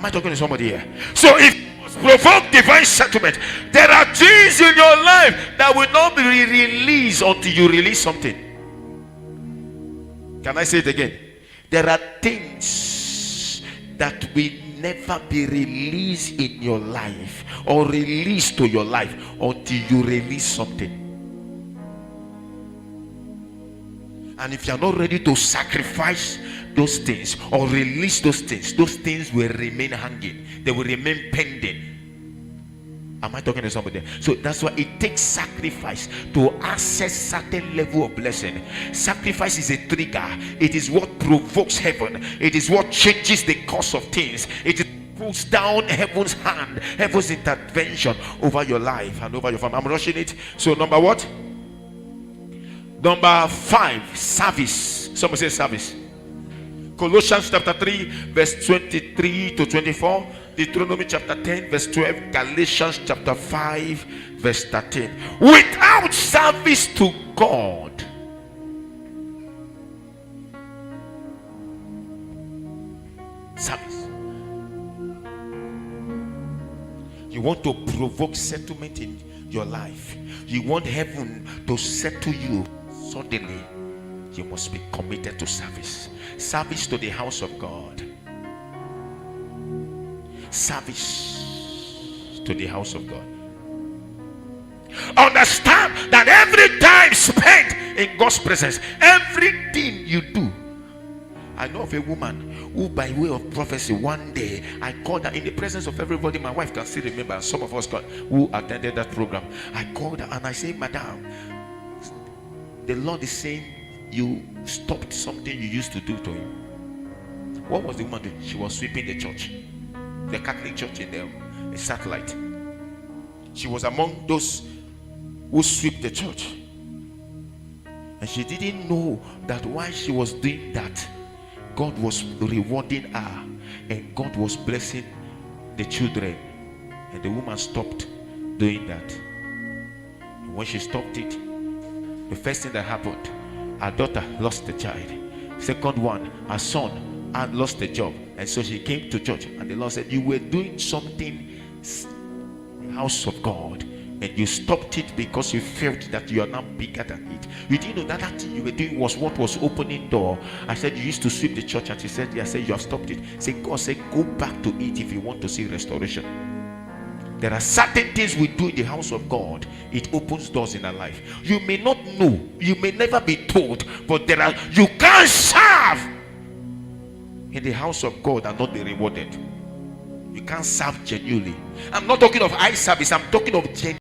Am I talking to somebody here? So if you must provoke divine settlement, there are things in your life that will not be released until you release something. Can I say it again? There are things that will never be released in your life or released to your life until you release something. And if you are not ready to sacrifice those things or release those things will remain hanging. They will remain pending. Am I talking to somebody? So that's why it takes sacrifice to access certain level of blessing. Sacrifice is a trigger. It is what provokes heaven. It is what changes the course of things. It pulls down heaven's hand, heaven's intervention over your life and over your family. I'm rushing it. So number what? Number 5, service. Someone say service. Colossians chapter 3 verse 23 to 24, Deuteronomy chapter 10 verse 12, Galatians chapter 5 verse 13. Without service to God, service. You want to provoke settlement in your life. You want heaven to settle you suddenly. You must be committed to service. Service to the house of God. Service to the house of God. Understand that every time spent in God's presence, everything you do. I know of a woman who, by way of prophecy, one day I called her in the presence of everybody. My wife can still remember, and some of us who attended that program. I called her and I said, Madam, the Lord is saying you stopped something you used to do to him. What was the woman doing? She was sweeping the church, the Catholic church in the satellite. She was among those who sweep the church, and she didn't know that while she was doing that, God was rewarding her and God was blessing the children. And the woman stopped doing that. And when she stopped it, the first thing that happened, her daughter lost the child. Second one, her son had lost the job. And so she came to church, and the Lord said, you were doing something in the house of God, and you stopped it because you felt that you are now bigger than it. You didn't know that that thing you were doing was what was opening door. I said, you used to sweep the church, and she said, yeah. I said, you have stopped it. Say, God said, go back to it if you want to see restoration. There are certain things we do in the house of God. It opens doors in our life. You may not know, you may never be told, but there are, you can't serve in the house of God and not be rewarded. You can't serve genuinely. I'm not talking of eye service, I'm talking of genuine.